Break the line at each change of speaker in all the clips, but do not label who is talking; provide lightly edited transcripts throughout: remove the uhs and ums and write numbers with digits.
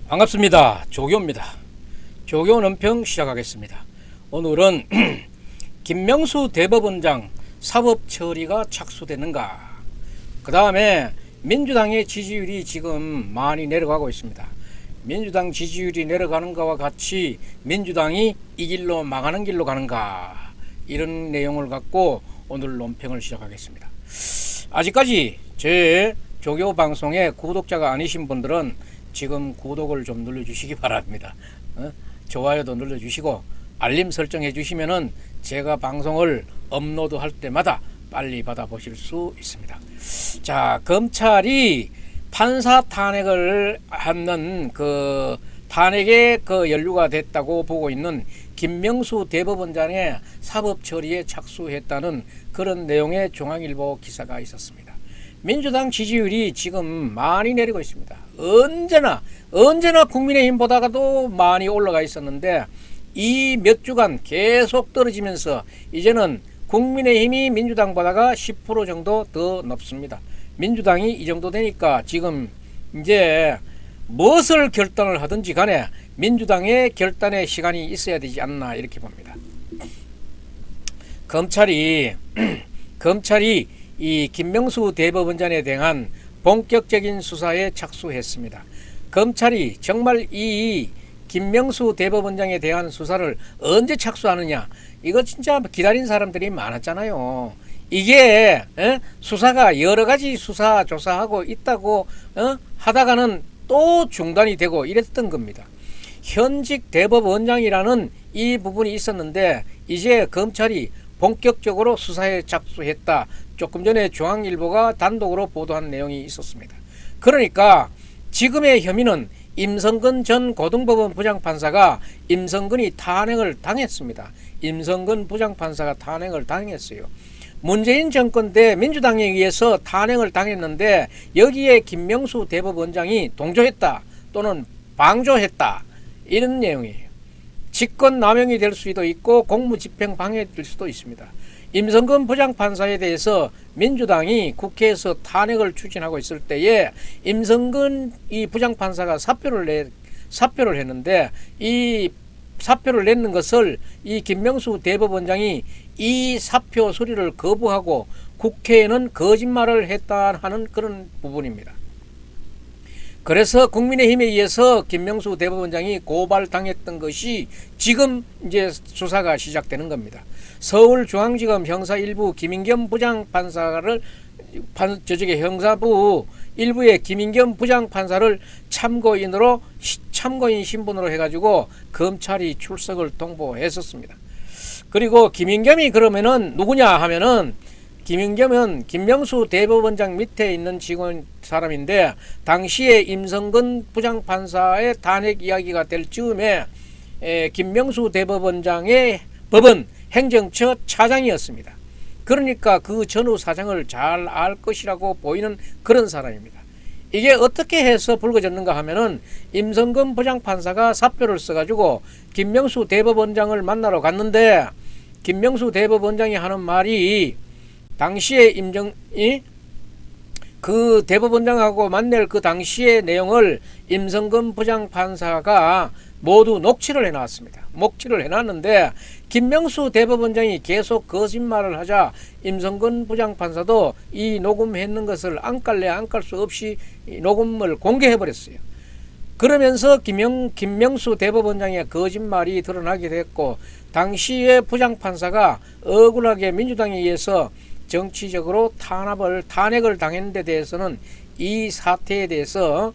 반갑습니다. 조교입니다. 조교 논평 시작하겠습니다. 오늘은 김명수 대법원장 사법 처리가 착수되는가, 그 다음에 민주당의 지지율이 지금 많이 내려가고 있습니다. 민주당 지지율이 내려가는 것과 같이 민주당이 이 길로 망하는 길로 가는가, 이런 내용을 갖고 오늘 논평을 시작하겠습니다. 아직까지 제 조교 방송에 구독자가 아니신 분들은 지금 구독을 좀 눌러주시기 바랍니다. 좋아요도 눌러주시고 알림 설정해 주시면은 제가 방송을 업로드할 때마다 빨리 받아보실 수 있습니다. 자, 검찰이 판사 탄핵을 하는 그 탄핵에 연루가 됐다고 보고 있는 김명수 대법원장의 사법 처리에 착수했다는 그런 내용의 중앙일보 기사가 있었습니다. 민주당 지지율이 지금 많이 내리고 있습니다. 언제나 국민의힘보다도 많이 올라가 있었는데 이 몇 주간 계속 떨어지면서 이제는 국민의힘이 민주당보다가 10% 정도 더 높습니다. 민주당이 이 정도 되니까 지금 이제 무엇을 결단을 하든지 간에 민주당의 결단의 시간이 있어야 되지 않나, 이렇게 봅니다. 검찰이 이 김명수 대법원장에 대한 본격적인 수사에 착수했습니다. 검찰이 정말 이 김명수 대법원장에 대한 수사를 언제 착수하느냐, 이거 진짜 기다린 사람들이 많았잖아요. 이게 수사가 여러 가지 수사 조사하고 있다고 하다가는 또 중단이 되고 이랬던 겁니다. 현직 대법원장이라는 이 부분이 있었는데 이제 검찰이 본격적으로 수사에 착수했다. 조금 전에 중앙일보가 단독으로 보도한 내용이 있었습니다. 그러니까 지금의 혐의는 임성근 전 고등법원 부장판사가 임성근이 탄핵을 당했습니다. 임성근 부장판사가 탄핵을 당했어요. 문재인 정권 때 민주당에 의해서 탄핵을 당했는데 여기에 김명수 대법원장이 동조했다 또는 방조했다, 이런 내용이에요. 직권남용이 될 수도 있고 공무집행 방해될 수도 있습니다. 임성근 부장판사에 대해서 민주당이 국회에서 탄핵을 추진하고 있을 때에 임성근 이 부장판사가 사표를 했는데 이 사표를 냈는 것을 이 김명수 대법원장이 이 사표 수리를 거부하고 국회에는 거짓말을 했다 하는 그런 부분입니다. 그래서 국민의힘에 의해서 김명수 대법원장이 고발당했던 것이 지금 이제 수사가 시작되는 겁니다. 서울중앙지검 형사 1부 김인겸 부장판사를 형사부 1부의 김인겸 부장판사를 참고인 신분으로 해가지고 검찰이 출석을 통보했었습니다. 그리고 김인겸이 그러면은 누구냐 하면은, 김인겸은 김명수 대법원장 밑에 있는 직원 사람인데 당시에 임성근 부장판사의 탄핵 이야기가 될 즈음에 김명수 대법원장의 법원 행정처 차장이었습니다. 그러니까 그 전후 사정을 잘 알 것이라고 보이는 그런 사람입니다. 이게 어떻게 해서 불거졌는가 하면은 임성근 부장판사가 사표를 써가지고 김명수 대법원장을 만나러 갔는데 김명수 대법원장이 하는 말이, 당시에 그 대법원장하고 만날 그 당시의 내용을 임성근 부장판사가 모두 녹취를 해놨습니다. 녹취를 해놨는데 김명수 대법원장이 계속 거짓말을 하자 임성근 부장판사도 이 녹음했는 것을 안 깔래 안 깔 수 없이 녹음을 공개해버렸어요. 그러면서 김명수 대법원장의 거짓말이 드러나게 됐고, 당시에 부장판사가 억울하게 민주당에 의해서 정치적으로 탄핵을 당했는 데 대해서는 이 사태에 대해서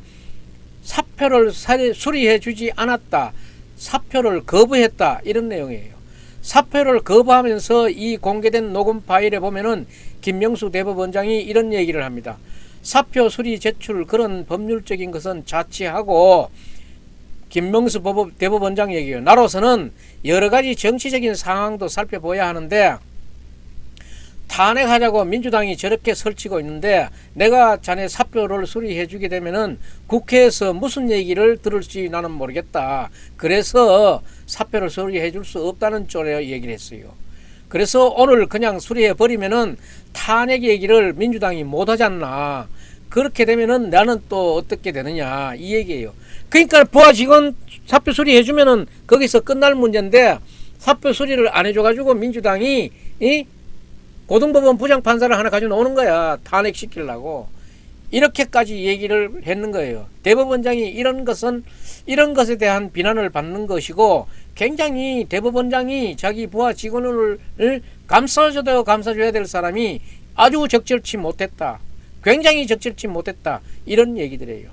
사표를 수리해 주지 않았다, 사표를 거부했다, 이런 내용이에요. 사표를 거부하면서 이 공개된 녹음 파일에 보면은 김명수 대법원장이 이런 얘기를 합니다. 사표 수리 제출 그런 법률적인 것은 자치하고, 김명수 대법원장 얘기예요. 나로서는 여러 가지 정치적인 상황도 살펴봐야 하는데 탄핵하자고 민주당이 저렇게 설치고 있는데 내가 자네 사표를 수리해 주게 되면은 국회에서 무슨 얘기를 들을지 나는 모르겠다. 그래서 사표를 수리해 줄 수 없다는 쪽에 얘기를 했어요. 그래서 오늘 그냥 수리해 버리면은 탄핵 얘기를 민주당이 못 하지 않나. 그렇게 되면은 나는 또 어떻게 되느냐, 이 얘기예요. 그러니까 부하 직원 사표 수리해주면은 거기서 끝날 문제인데 사표 수리를 안 해줘가지고 민주당이 이 고등법원 부장판사를 하나 가지고 오는 거야. 탄핵시키려고. 이렇게까지 얘기를 했는 거예요. 대법원장이 이런 것에 대한 비난을 받는 것이고 굉장히 대법원장이 자기 부하 직원을 감싸줘야 될 사람이 아주 적절치 못했다. 굉장히 적절치 못했다. 이런 얘기들이에요.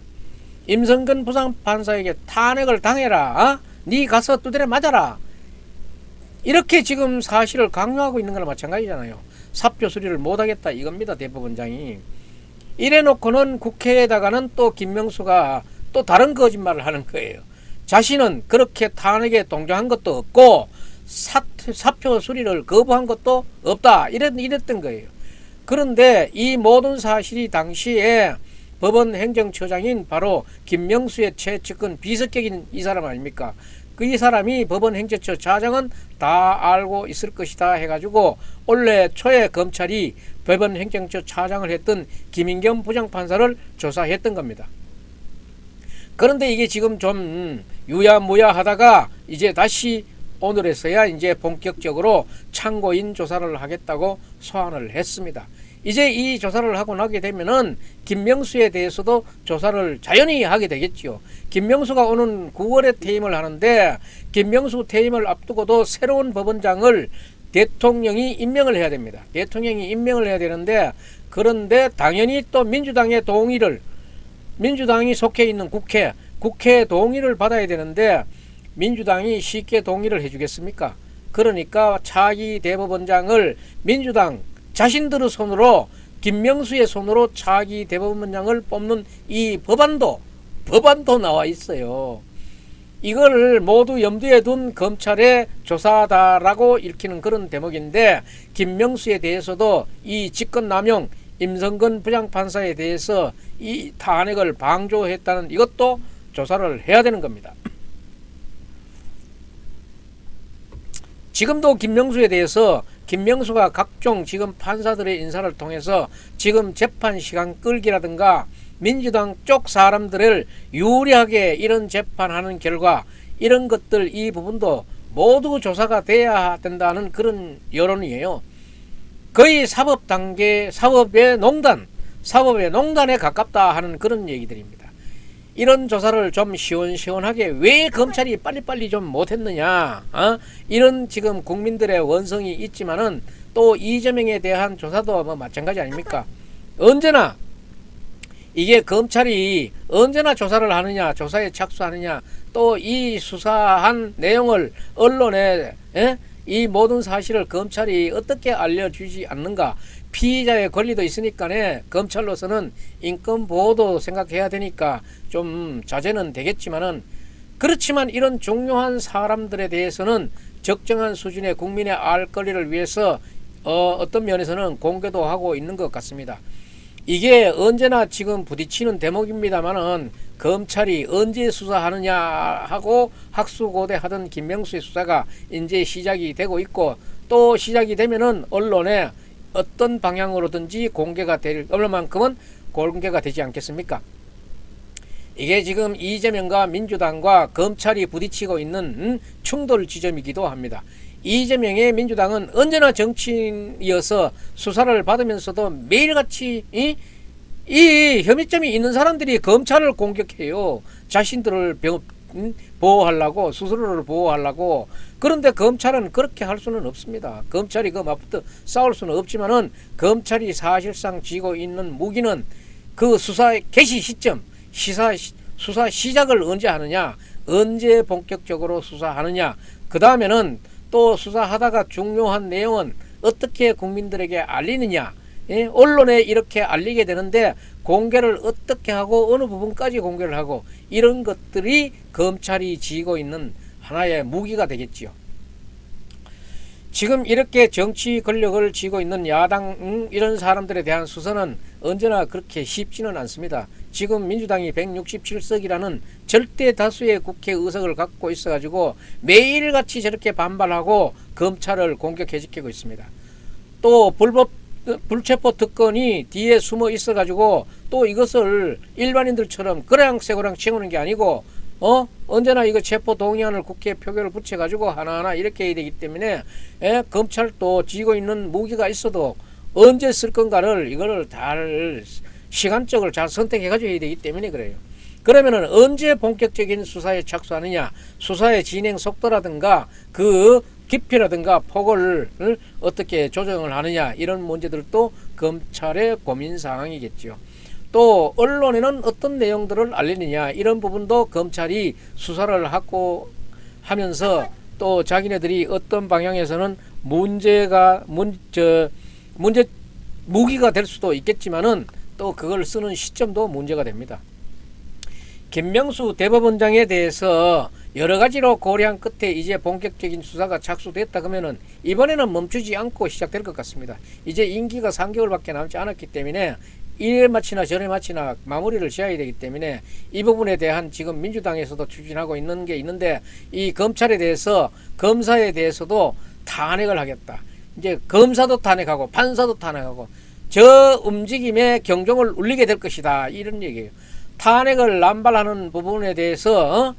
임성근 부장판사에게 탄핵을 당해라. 네 가서 두드려 맞아라. 이렇게 지금 사실을 강요하고 있는 거나 마찬가지잖아요. 사표 수리를 못하겠다 이겁니다. 대법원장이. 이래놓고는 국회에다가는 또 김명수가 또 다른 거짓말을 하는 거예요. 자신은 그렇게 탄핵에 동조한 것도 없고 사표 수리를 거부한 것도 없다. 이랬던 거예요. 그런데 이 모든 사실이 당시에 법원 행정처장인 바로 김명수의 최측근 비서격인 이 사람 아닙니까? 이 사람이 법원 행정처 차장은 다 알고 있을 것이다 해가지고 올해 초에 검찰이 법원 행정처 차장을 했던 김인겸 부장판사를 조사했던 겁니다. 그런데 이게 지금 좀 유야무야 하다가 이제 다시 오늘에서야 이제 본격적으로 참고인 조사를 하겠다고 소환을 했습니다. 이제 이 조사를 하고 나게 되면은 김명수에 대해서도 조사를 자연히 하게 되겠죠. 김명수가 오는 9월에 퇴임을 하는데 김명수 퇴임을 앞두고도 새로운 법원장을 대통령이 임명을 해야 됩니다. 대통령이 임명을 해야 되는데 그런데 당연히 또 민주당의 동의를 민주당이 속해 있는 국회 동의를 받아야 되는데 민주당이 쉽게 동의를 해주겠습니까? 그러니까 차기 대법원장을 민주당 자신들의 손으로 김명수의 손으로 차기 대법원장을 뽑는 이 법안도 나와 있어요. 이걸 모두 염두에 둔 검찰의 조사다라고 읽히는 그런 대목인데 김명수에 대해서도 이 직권남용 임성근 부장판사에 대해서 이 탄핵을 방조했다는 이것도 조사를 해야 되는 겁니다. 지금도 김명수에 대해서 김명수가 각종 지금 판사들의 인사를 통해서 지금 재판 시간 끌기라든가 민주당 쪽 사람들을 유리하게 이런 재판하는 결과 이런 것들 이 부분도 모두 조사가 돼야 된다는 그런 여론이에요. 거의 사법의 농단에 가깝다 하는 그런 얘기들입니다. 이런 조사를 좀 시원시원하게 왜 검찰이 빨리빨리 좀 못했느냐, 이런 지금 국민들의 원성이 있지만은 또 이재명에 대한 조사도 뭐 마찬가지 아닙니까? 언제나 이게 검찰이 언제나 조사를 하느냐, 조사에 착수하느냐, 또 이 수사한 내용을 언론에 이 모든 사실을 검찰이 어떻게 알려주지 않는가. 피의자의 권리도 있으니까 검찰로서는 인권보호도 생각해야 되니까 좀 자제는 되겠지만은 그렇지만 이런 중요한 사람들에 대해서는 적정한 수준의 국민의 알 권리를 위해서 어떤 면에서는 공개도 하고 있는 것 같습니다. 이게 언제나 지금 부딪히는 대목입니다만은 검찰이 언제 수사하느냐 하고 학수고대 하던 김명수의 수사가 이제 시작이 되고 있고 또 시작이 되면은 언론에 어떤 방향으로든지 공개가 될 얼마만큼은 공개가 되지 않겠습니까? 이게 지금 이재명과 민주당과 검찰이 부딪히고 있는 충돌 지점이기도 합니다. 이재명의 민주당은 언제나 정치인이어서 수사를 받으면서도 매일같이 이 혐의점이 있는 사람들이 검찰을 공격해요. 자신들을 보호하려고, 스스로를 보호하려고. 그런데 검찰은 그렇게 할 수는 없습니다. 검찰이 그 맞붙어 싸울 수는 없지만은 검찰이 사실상 쥐고 있는 무기는 그 수사의 개시 시점, 수사 시작을 언제 하느냐, 언제 본격적으로 수사하느냐, 그 다음에는 또 수사하다가 중요한 내용은 어떻게 국민들에게 알리느냐, 언론에 이렇게 알리게 되는데 공개를 어떻게 하고 어느 부분까지 공개를 하고 이런 것들이 검찰이 쥐고 있는 하나의 무기가 되겠지요. 지금 이렇게 정치 권력을 쥐고 있는 야당 이런 사람들에 대한 수사는 언제나 그렇게 쉽지는 않습니다. 지금 민주당이 167석이라는 절대 다수의 국회 의석을 갖고 있어가지고 매일같이 저렇게 반발하고 검찰을 공격해지키고 있습니다. 또 불체포 특권이 뒤에 숨어 있어가지고 또 이것을 일반인들처럼 그랑새고랑 채우는 게 아니고 언제나 이거 체포 동의안을 국회에 표결을 붙여가지고 하나하나 이렇게 해야 되기 때문에 검찰도 쥐고 있는 무기가 있어도 언제 쓸 건가를 이거를 잘 시간적으로 잘 선택해가지고 해야 되기 때문에 그래요. 그러면은 언제 본격적인 수사에 착수하느냐, 수사의 진행 속도라든가 그 깊이라든가 폭을 어떻게 조정을 하느냐, 이런 문제들도 검찰의 고민 사항이겠죠. 또 언론에는 어떤 내용들을 알리느냐, 이런 부분도 검찰이 수사를 하고 하면서 또 자기네들이 어떤 방향에서는 무기가 될 수도 있겠지만은 또 그걸 쓰는 시점도 문제가 됩니다. 김명수 대법원장에 대해서 여러 가지로 고려한 끝에 이제 본격적인 수사가 착수됐다 그러면은 이번에는 멈추지 않고 시작될 것 같습니다. 이제 임기가 3개월밖에 남지 않았기 때문에 이래 마치나 저래 마치나 마무리를 지어야 되기 때문에 이 부분에 대한 지금 민주당에서도 추진하고 있는 게 있는데, 이 검찰에 대해서 검사에 대해서도 탄핵을 하겠다. 이제 검사도 탄핵하고 판사도 탄핵하고 저 움직임에 경종을 울리게 될 것이다, 이런 얘기예요. 탄핵을 남발하는 부분에 대해서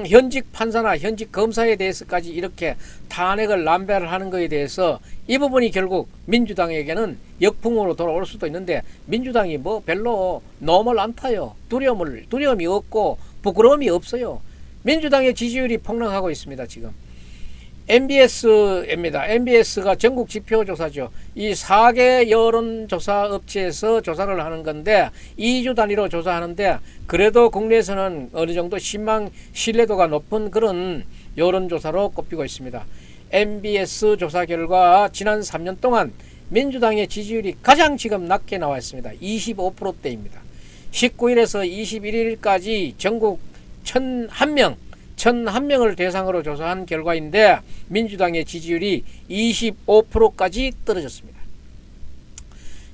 현직 판사나 현직 검사에 대해서까지 이렇게 탄핵을 남발을 하는 것에 대해서 이 부분이 결국 민주당에게는 역풍으로 돌아올 수도 있는데, 민주당이 뭐 별로 너무 안 타요. 두려움이 없고 부끄러움이 없어요. 민주당의 지지율이 폭락하고 있습니다. 지금 MBS입니다. MBS가 전국 지표조사죠. 이 4개 여론조사 업체에서 조사를 하는 건데 2주 단위로 조사하는데, 그래도 국내에서는 어느 정도 신뢰도가 높은 그런 여론조사로 꼽히고 있습니다. MBS 조사 결과 지난 3년 동안 민주당의 지지율이 가장 지금 낮게 나와 있습니다. 25%대입니다. 19일에서 21일까지 전국 1,001명을 대상으로 조사한 결과인데 민주당의 지지율이 25%까지 떨어졌습니다.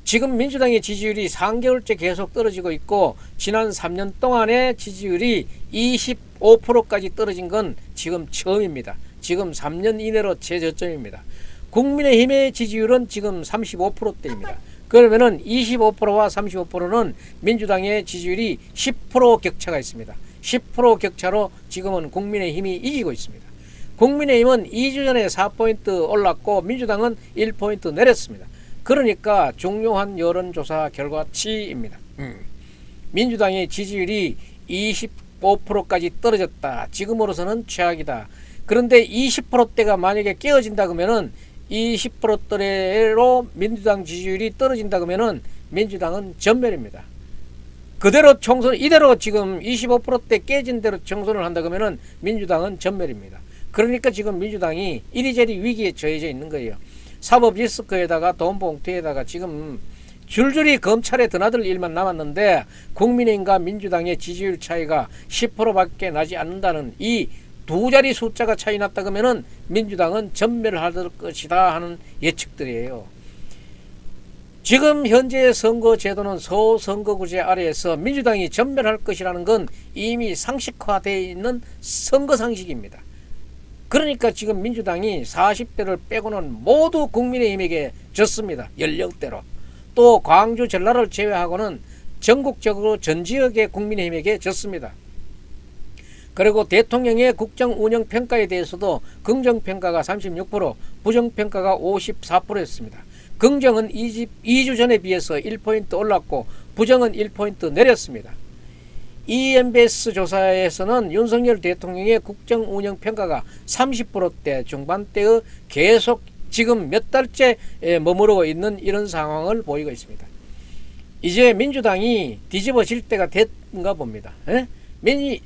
지금 민주당의 지지율이 3개월째 계속 떨어지고 있고, 지난 3년 동안의 지지율이 25%까지 떨어진 건 지금 처음입니다. 지금 3년 이내로 최저점입니다. 국민의힘의 지지율은 지금 35%대입니다. 그러면은 25%와 35%는 민주당의 지지율이 10% 격차가 있습니다. 10% 격차로 지금은 국민의힘이 이기고 있습니다. 국민의힘은 2주 전에 4포인트 올랐고 민주당은 1포인트 내렸습니다. 그러니까 중요한 여론조사 결과치입니다. 민주당의 지지율이 25%까지 떨어졌다. 지금으로서는 최악이다. 그런데 20%대가 만약에 깨어진다 그러면은 20%대로 민주당 지지율이 떨어진다 그러면은 민주당은 전멸입니다. 그대로 이대로 지금 25%대 깨진 대로 총선을 한다 그러면은 민주당은 전멸입니다. 그러니까 지금 민주당이 이리저리 위기에 처해져 있는 거예요. 사법 리스크에다가 돈 봉투에다가 지금 줄줄이 검찰에 드나들 일만 남았는데, 국민의힘과 민주당의 지지율 차이가 10%밖에 나지 않는다는 이 두 자리 숫자가 차이 났다 그러면은 민주당은 전멸할 것이다 하는 예측들이에요. 지금 현재 선거 제도는 소선거구제 아래에서 민주당이 전멸할 것이라는 건 이미 상식화되어 있는 선거 상식입니다. 그러니까 지금 민주당이 40대를 빼고는 모두 국민의힘에게 졌습니다. 연령대로. 또 광주 전라를 제외하고는 전국적으로 전 지역의 국민의힘에게 졌습니다. 그리고 대통령의 국정 운영 평가에 대해서도 긍정평가가 36%, 부정평가가 54%였습니다. 긍정은 2주 전에 비해서 1포인트 올랐고 부정은 1포인트 내렸습니다. EMBS 조사에서는 윤석열 대통령의 국정 운영 평가가 30%대 중반대의 계속 지금 몇 달째 머무르고 있는 이런 상황을 보이고 있습니다. 이제 민주당이 뒤집어질 때가 됐는가 봅니다.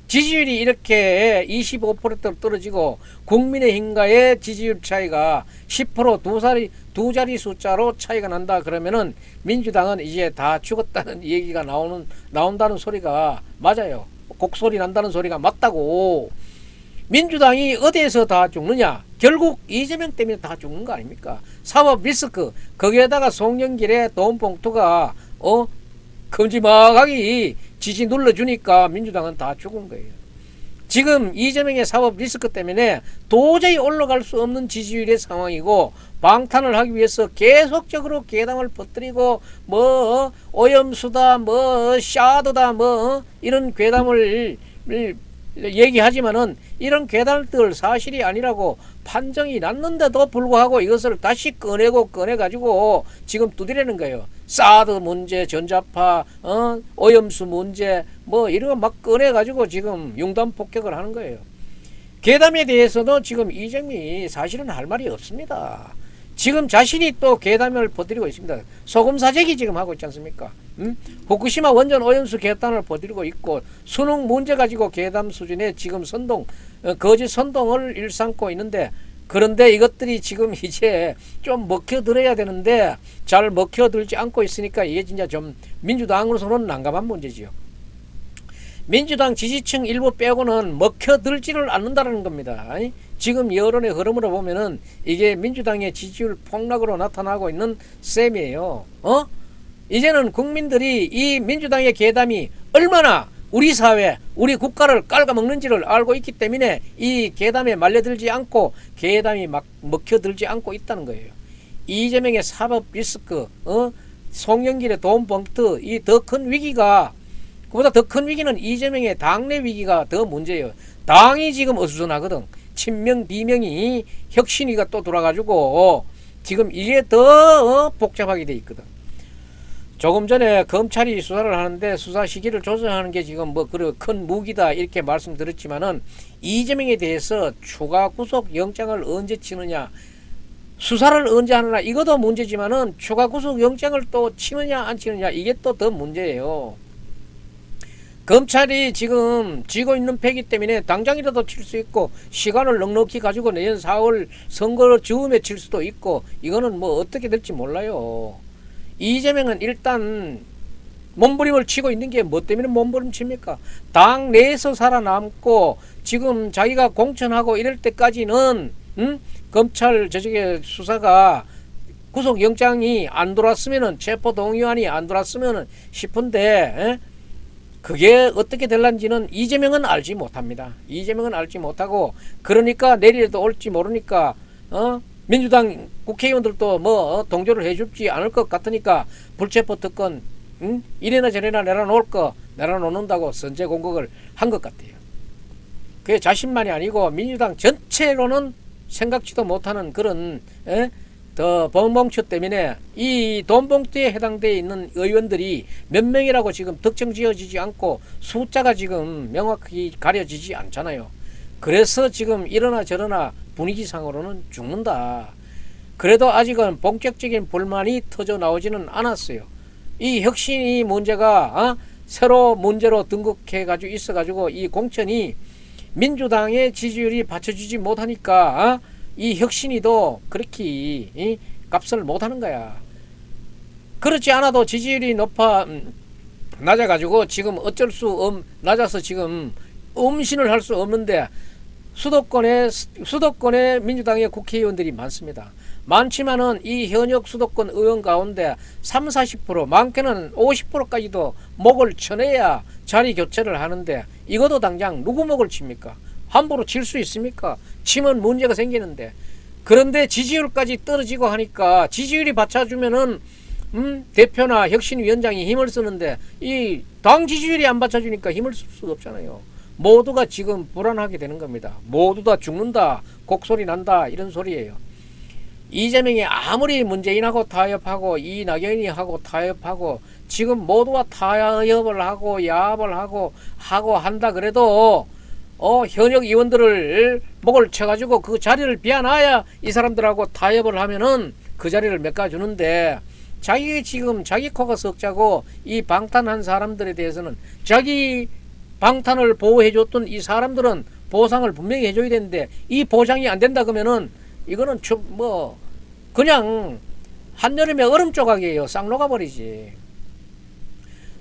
지지율이 이렇게 25%로 떨어지고 국민의힘과의 지지율 차이가 10% 두 자리 숫자로 차이가 난다 그러면은 민주당은 이제 다 죽었다는 얘기가 나온다는 소리가 맞아요. 곡소리 난다는 소리가 맞다고. 민주당이 어디에서 다 죽느냐? 결국 이재명 때문에 다 죽는 거 아닙니까? 사법 리스크, 거기에다가 송영길의 돈 봉투가 큼지막하게 지지 눌러주니까 민주당은 다 죽은 거예요. 지금 이재명의 사법 리스크 때문에 도저히 올라갈 수 없는 지지율의 상황이고, 방탄을 하기 위해서 계속적으로 괴담을 퍼뜨리고 오염수다 샤드다 이런 괴담을 얘기하지만은 이런 괴담들 사실이 아니라고 판정이 났는데도 불구하고 이것을 다시 꺼내가지고 지금 두드리는 거예요. 사드 문제, 전자파, 오염수 문제, 뭐 이런 거 막 꺼내가지고 지금 융단 폭격을 하는 거예요. 괴담에 대해서도 지금 이재명이 사실은 할 말이 없습니다. 지금 자신이 또 괴담을 퍼뜨리고 있습니다. 소금 사재기 지금 하고 있지 않습니까? 후쿠시마 원전 오염수 괴담을 퍼뜨리고 있고 수능 문제 가지고 괴담 수준의 지금 거짓 선동을 일삼고 있는데, 그런데 이것들이 지금 이제 좀 먹혀들어야 되는데 잘 먹혀들지 않고 있으니까 이게 진짜 좀 민주당으로서는 난감한 문제지요. 민주당 지지층 일부 빼고는 먹혀들지를 않는다는 겁니다. 지금 여론의 흐름으로 보면은 이게 민주당의 지지율 폭락으로 나타나고 있는 셈이에요. 이제는 국민들이 이 민주당의 괴담이 얼마나 우리 사회, 우리 국가를 깔아먹는지를 알고 있기 때문에 이 괴담에 말려들지 않고 괴담이 막 먹혀들지 않고 있다는 거예요. 이재명의 사법 리스크, 송영길의 돈 봉투, 이 더 큰 위기가, 그보다 더 큰 위기는 이재명의 당내 위기가 더 문제예요. 당이 지금 어수선하거든. 친명 비명이 혁신위가 또 돌아가지고 지금 이게 더 복잡하게 돼 있거든. 조금 전에 검찰이 수사를 하는데 수사 시기를 조정하는 게 지금 뭐 그런 큰 무기다 이렇게 말씀드렸지만은 이재명에 대해서 추가 구속 영장을 언제 치느냐, 수사를 언제 하느냐 이것도 문제지만은 추가 구속 영장을 또 치느냐 안 치느냐 이게 또 더 문제예요. 검찰이 지금 쥐고 있는 패기 때문에 당장이라도 칠 수 있고 시간을 넉넉히 가지고 내년 4월 선거 즈음에 칠 수도 있고 이거는 뭐 어떻게 될지 몰라요. 이재명은 일단 몸부림을 치고 있는 게 뭐 때문에 몸부림 칩니까? 당 내에서 살아남고 지금 자기가 공천하고 이럴 때까지는 검찰 저쪽에 수사가 구속영장이 안 돌았으면은 체포동의안이 안 돌았으면은 싶은데 그게 어떻게 될런지는 이재명은 알지 못합니다. 이재명은 알지 못하고 그러니까 내일에도 올지 모르니까 민주당 국회의원들도 뭐 동조를 해줄지 않을 것 같으니까 불체포 특권 이래나 저래나 내려놓는다고 선제 공격을 한 것 같아요. 그게 자신만이 아니고 민주당 전체로는 생각지도 못하는 그런 더 bon봉투 때문에 이 돈봉투에 해당되어 있는 의원들이 몇 명이라고 지금 특정 지어지지 않고 숫자가 지금 명확히 가려지지 않잖아요. 그래서 지금 이러나 저러나 분위기상으로는 죽는다. 그래도 아직은 본격적인 불만이 터져 나오지는 않았어요. 이 혁신이 문제가 새로 문제로 등극해 가지고 있어 가지고 이 공천이 민주당의 지지율이 받쳐주지 못하니까 이 혁신이도 그렇게 값을 못하는 거야. 그렇지 않아도 지지율이 낮아가지고 지금 어쩔 수 낮아서 지금 음신을 할 수 없는데 수도권에 민주당의 국회의원들이 많습니다. 많지만은 이 현역 수도권 의원 가운데 30-40% 많게는 50%까지도 목을 쳐내야 자리 교체를 하는데 이것도 당장 누구 목을 칩니까? 함부로 칠 수 있습니까? 치면 문제가 생기는데. 그런데 지지율까지 떨어지고 하니까 지지율이 받쳐주면은 대표나 혁신위원장이 힘을 쓰는데 이 당 지지율이 안 받쳐주니까 힘을 쓸 수가 없잖아요. 모두가 지금 불안하게 되는 겁니다. 모두 다 죽는다, 곡소리 난다 이런 소리예요. 이재명이 아무리 문재인하고 타협하고 이낙연이 하고 타협하고 지금 모두가 타협을 하고 야합을 하고 한다 그래도 현역 의원들을 목을 쳐가지고 그 자리를 비워놔야 이 사람들하고 타협을 하면은 그 자리를 메꿔주는데 자기 지금 자기 코가 석자고 이 방탄한 사람들에 대해서는 자기 방탄을 보호해줬던 이 사람들은 보상을 분명히 해줘야 되는데 이 보상이 안 된다 그러면은 이거는 뭐 그냥 한여름에 얼음 조각이에요. 싹 녹아버리지.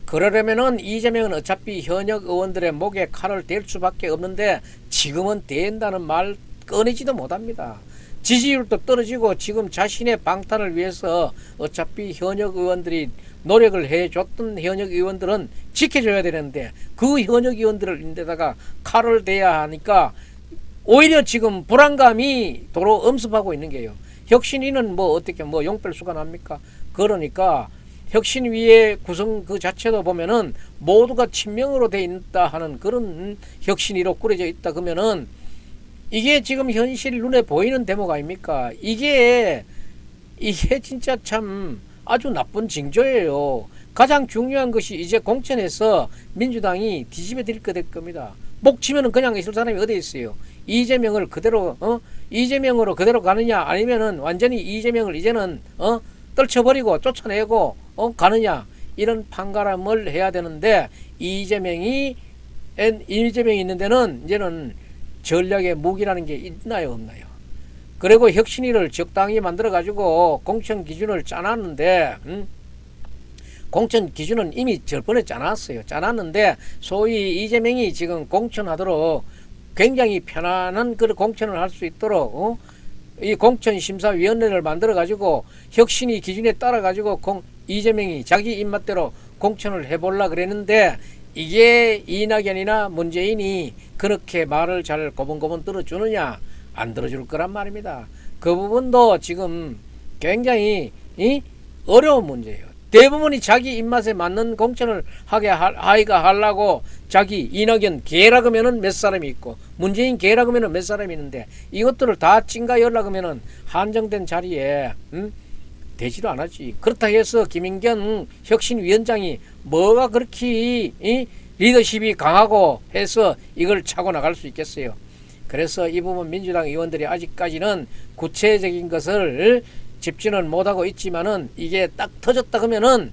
그러려면은 이재명은 어차피 현역 의원들의 목에 칼을 댈 수밖에 없는데 지금은 댄다는 말 꺼내지도 못합니다. 지지율도 떨어지고 지금 자신의 방탄을 위해서 어차피 현역 의원들이 노력을 해줬던 현역 의원들은 지켜줘야 되는데 그 현역 의원들을 인데다가 칼을 대야 하니까 오히려 지금 불안감이 도로 엄습하고 있는 게요. 혁신위는 뭐 어떻게 뭐 용뺄 수가 납니까? 그러니까 혁신위의 구성 그 자체도 보면은 모두가 친명으로 돼 있다 하는 그런 혁신위로 꾸려져 있다 그러면은 이게 지금 현실 눈에 보이는 대목 아닙니까? 이게 진짜 참 아주 나쁜 징조예요. 가장 중요한 것이 이제 공천에서 민주당이 뒤집어 질 겁니다. 목 치면은 그냥 있을 사람이 어디 있어요? 이재명을 그대로 이재명으로 그대로 가느냐 아니면은 완전히 이재명을 이제는 떨쳐버리고 쫓아내고 가느냐 이런 판가름을 해야 되는데 이재명이 있는 데는 이제는 전략의 무기라는 게 있나요 없나요? 그리고 혁신위를 적당히 만들어 가지고 공천 기준을 짜놨는데 공천 기준은 이미 저번에 짜놨는데 소위 이재명이 지금 공천하도록 굉장히 편안한 그 공천을 할 수 있도록 이 공천심사위원회를 만들어 가지고 혁신위 기준에 따라 가지고 이재명이 자기 입맛대로 공천을 해보려 그랬는데 이게 이낙연이나 문재인이 그렇게 말을 잘 고분고분 들어주느냐 안 들어줄 거란 말입니다. 그 부분도 지금 굉장히 어려운 문제예요. 대부분이 자기 입맛에 맞는 공천을 하려고 자기 이낙연 개라 그러면은 몇 사람이 있고 문재인 개라 그러면은 몇 사람이 있는데 이것들을 다 찡가열라 그러면은 한정된 자리에 되지도 않았지. 그렇다 해서 김인경 혁신위원장이 뭐가 그렇게 리더십이 강하고 해서 이걸 차고 나갈 수 있겠어요. 그래서 이 부분 민주당 의원들이 아직까지는 구체적인 것을 집중은 못하고 있지만은 이게 딱 터졌다 그러면은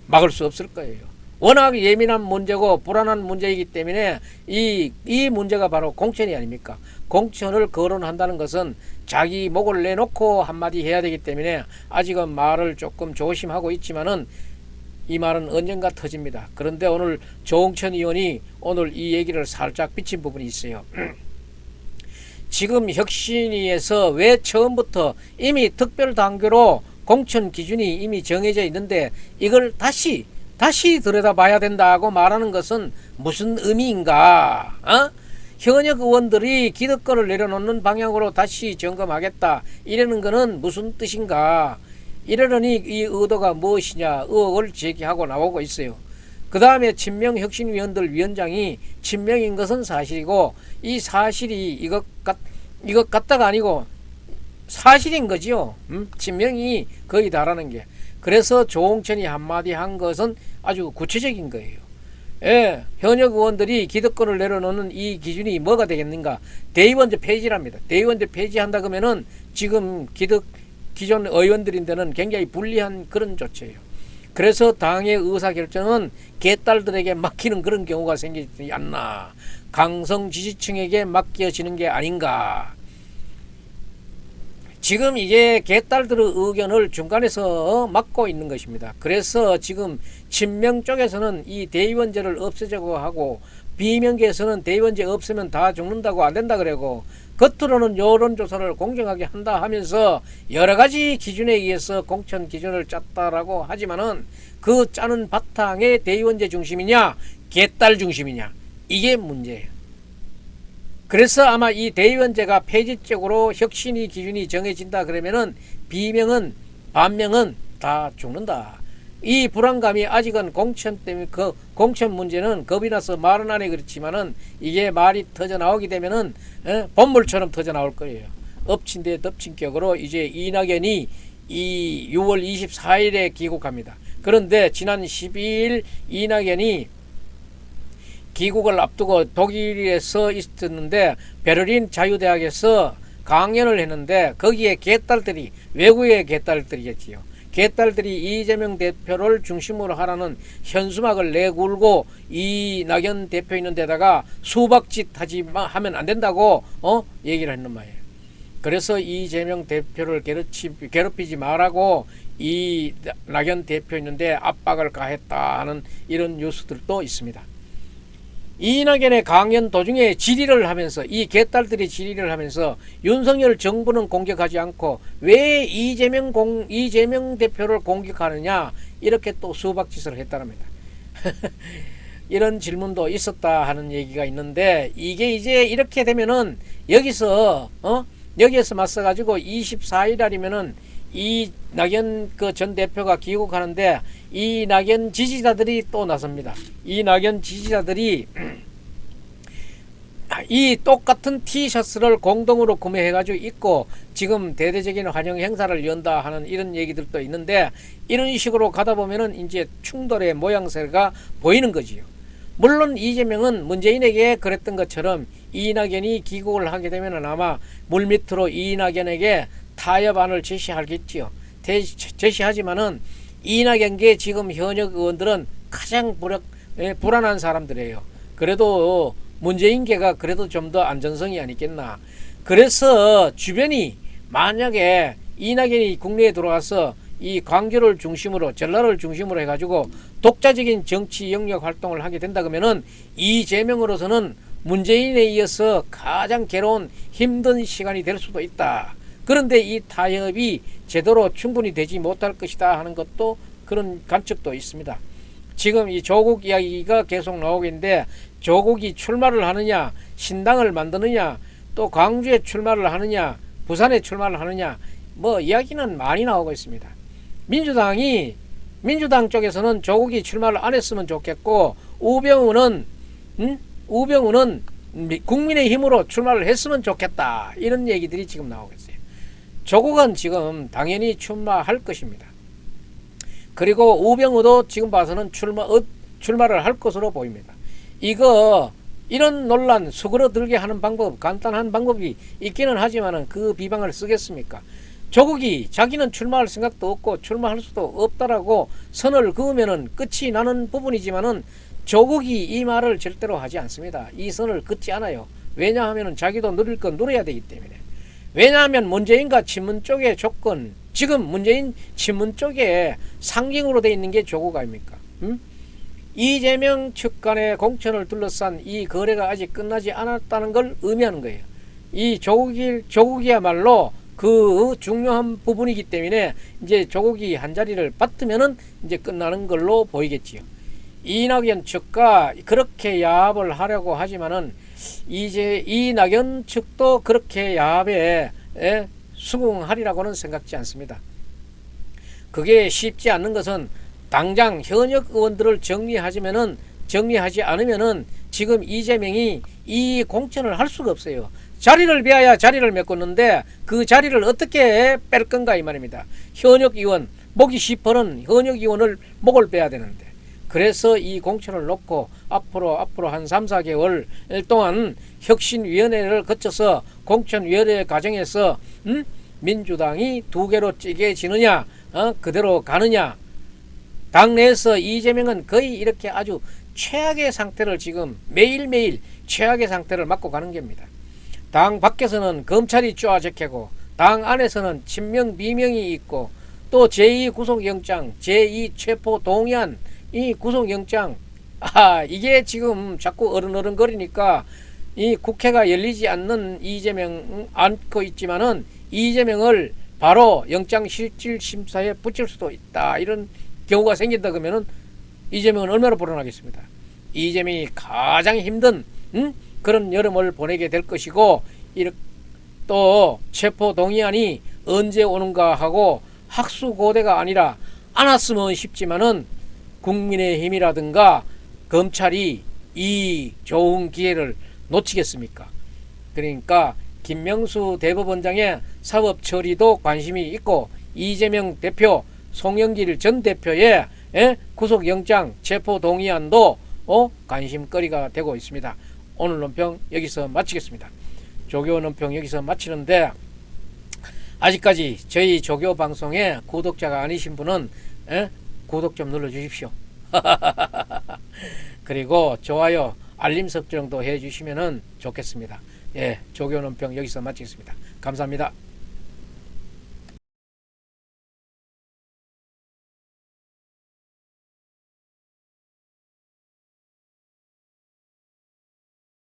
막을 수 없을 거예요. 워낙 예민한 문제고 불안한 문제이기 때문에 이 문제가 바로 공천이 아닙니까? 공천을 거론한다는 것은 자기 목을 내놓고 한마디 해야 되기 때문에 아직은 말을 조금 조심하고 있지만은 이 말은 언젠가 터집니다. 그런데 오늘 조홍천 의원이 오늘 이 얘기를 살짝 비친 부분이 있어요. 지금 혁신위에서 왜 처음부터 이미 특별단계로 공천 기준이 이미 정해져 있는데 이걸 다시 들여다봐야 된다고 말하는 것은 무슨 의미인가? 현역 의원들이 기득권을 내려놓는 방향으로 다시 점검하겠다 이러는 것은 무슨 뜻인가? 이러니 이 의도가 무엇이냐 의혹을 제기하고 나오고 있어요. 그 다음에 친명 혁신위원들 위원장이 친명인 것은 사실이고 이 사실이 이것 같다가 아니고 사실인 거지요. 친명이 거의 다라는 게. 그래서 조홍천이 한마디 한 것은 아주 구체적인 거예요. 예, 현역 의원들이 기득권을 내려놓는 이 기준이 뭐가 되겠는가? 대의원제 폐지랍니다. 대의원제 폐지한다 그러면은 지금 기존 의원들인데는 굉장히 불리한 그런 조치예요. 그래서 당의 의사결정은 개딸들에게 맡기는 그런 경우가 생기지 않나. 강성 지지층에게 맡겨지는 게 아닌가. 지금 이게 개딸들의 의견을 중간에서 막고 있는 것입니다. 그래서 지금 친명 쪽에서는 이 대의원제를 없애자고 하고 비명계에서는 대의원제 없으면 다 죽는다고 안 된다 그러고 겉으로는 여론조사를 공정하게 한다 하면서 여러 가지 기준에 의해서 공천 기준을 짰다라고 하지만은 그 짜는 바탕에 대의원제 중심이냐 개딸 중심이냐 이게 문제예요. 그래서 아마 이 대의원제가 폐지적으로 혁신이 기준이 정해진다 그러면은 비명은 반명은 다 죽는다. 이 불안감이 아직은 공천 때문에 그 공천 문제는 겁이 나서 말은 안 해 그렇지만은 이게 말이 터져 나오게 되면은 본물처럼 터져 나올 거예요. 엎친 데 덮친 격으로 이제 이낙연이 이 6월 24일에 귀국합니다. 그런데 지난 12일 이낙연이 귀국을 앞두고 독일에서 있었는데 베를린 자유대학에서 강연을 했는데 거기에 개딸들이 외국의 개딸들이겠지요. 개딸들이 이재명 대표를 중심으로 하라는 현수막을 내굴고 이낙연 대표 있는 데다가 수박짓 하면 안 된다고 얘기를 했는 말이에요. 그래서 이재명 대표를 괴롭히지 말라고 이낙연 대표 있는데 압박을 가했다 하는 이런 뉴스들도 있습니다. 이낙연의 강연 도중에 질의를 하면서 이 개딸들이 질의를 하면서 윤석열 정부는 공격하지 않고 왜 이재명 대표를 공격하느냐 이렇게 또 수박짓을 했다랍니다. 이런 질문도 있었다 하는 얘기가 있는데 이게 이제 이렇게 되면은 여기에서 맞서 가지고 24일 날이면은 이낙연 그 전 대표가 귀국하는데 이낙연 지지자들이 또 나섭니다. 이낙연 지지자들이 이 똑같은 티셔츠를 공동으로 구매해가지고 입고 지금 대대적인 환영 행사를 연다 하는 이런 얘기들도 있는데, 이런 식으로 가다 보면은 이제 충돌의 모양새가 보이는 거지요. 물론 이재명은 문재인에게 그랬던 것처럼 이낙연이 귀국을 하게 되면은 아마 물밑으로 이낙연에게 타협안을 제시하겠지요. 제시하지만은 이낙연계 지금 현역 의원들은 가장 불안한 사람들이에요. 그래도 문재인계가 그래도 좀 더 안전성이 아니겠나. 그래서 주변이 만약에 이낙연이 국내에 들어와서 이 광주를 중심으로, 전라를 중심으로 해가지고 독자적인 정치 영역 활동을 하게 된다 그러면은 이재명으로서는 문재인에 이어서 가장 괴로운 힘든 시간이 될 수도 있다. 그런데 이 타협이 제대로 충분히 되지 못할 것이다 하는 것도 그런 관측도 있습니다. 지금 이 조국 이야기가 계속 나오고 있는데, 조국이 출마를 하느냐, 신당을 만드느냐, 또 광주에 출마를 하느냐, 부산에 출마를 하느냐, 뭐 이야기는 많이 나오고 있습니다. 민주당 쪽에서는 조국이 출마를 안 했으면 좋겠고, 우병우는 국민의힘으로 출마를 했으면 좋겠다, 이런 얘기들이 지금 나오고 있어요. 조국은 지금 당연히 출마할 것입니다. 그리고 우병우도 지금 봐서는 출마를 할 것으로 보입니다. 이런 논란 수그러들게 하는 방법, 간단한 방법이 있기는 하지만은 그 비방을 쓰겠습니까? 조국이 자기는 출마할 생각도 없고 출마할 수도 없다라고 선을 그으면은 끝이 나는 부분이지만은, 조국이 이 말을 절대로 하지 않습니다. 이 선을 긋지 않아요. 왜냐하면은 자기도 누릴 건 누려야 되기 때문에. 왜냐하면 문재인과 친문 쪽의 조건, 지금 문재인 친문 쪽에 상징으로 되어 있는 게 조국 아닙니까? 이재명 측 간의 공천을 둘러싼 이 거래가 아직 끝나지 않았다는 걸 의미하는 거예요. 이 조국이야말로 그 중요한 부분이기 때문에 이제 조국이 한 자리를 받으면은 이제 끝나는 걸로 보이겠지요. 이낙연 측과 그렇게 야합을 하려고 하지만은 이제 이낙연 측도 그렇게 야합에 수긍하리라고는 생각지 않습니다. 그게 쉽지 않는 것은 당장 현역 의원들을 정리하지 않으면은 지금 이재명이 이 공천을 할 수가 없어요. 자리를 비워야 자리를 메꿨는데 그 자리를 어떻게 뺄 건가 이 말입니다. 현역 의원, 목이 시퍼는 현역 의원을 목을 빼야 되는데, 그래서 이 공천을 놓고 앞으로 한 3, 4개월 동안 혁신위원회를 거쳐서 공천위원회 과정에서 민주당이 두 개로 찌개지느냐, 그대로 가느냐. 당내에서 이재명은 거의 이렇게 아주 최악의 상태를 지금 매일매일 최악의 상태를 맞고 가는 겁니다. 당 밖에서는 검찰이 쪼아제끼고, 당 안에서는 친명 비명이 있고, 또 제2구속영장, 제2체포동의안, 이 구속영장, 이게 지금 자꾸 어른거리니까 이 국회가 열리지 않는 이재명 안고 있지만은 이재명을 바로 영장실질심사에 붙일 수도 있다. 이런 경우가 생긴다 그러면은 이재명은 얼마나 불안하겠습니다. 이재명이 가장 힘든 그런 여름을 보내게 될 것이고, 또 체포동의안이 언제 오는가 하고 학수고대가 아니라 안 왔으면 싶지만은 국민의힘이라든가 검찰이 이 좋은 기회를 놓치겠습니까? 그러니까 김명수 대법원장의 사법 처리도 관심이 있고, 이재명 대표, 송영길 전 대표의 구속영장 체포동의안도 관심거리가 되고 있습니다. 오늘 논평 여기서 마치겠습니다. 조교 논평 여기서 마치는데, 아직까지 저희 조교 방송에 구독자가 아니신 분은 구독 좀 눌러주십시오. 그리고 좋아요, 알림 설정도 해주시면 좋겠습니다. 조교 논평 여기서 마치겠습니다. 감사합니다.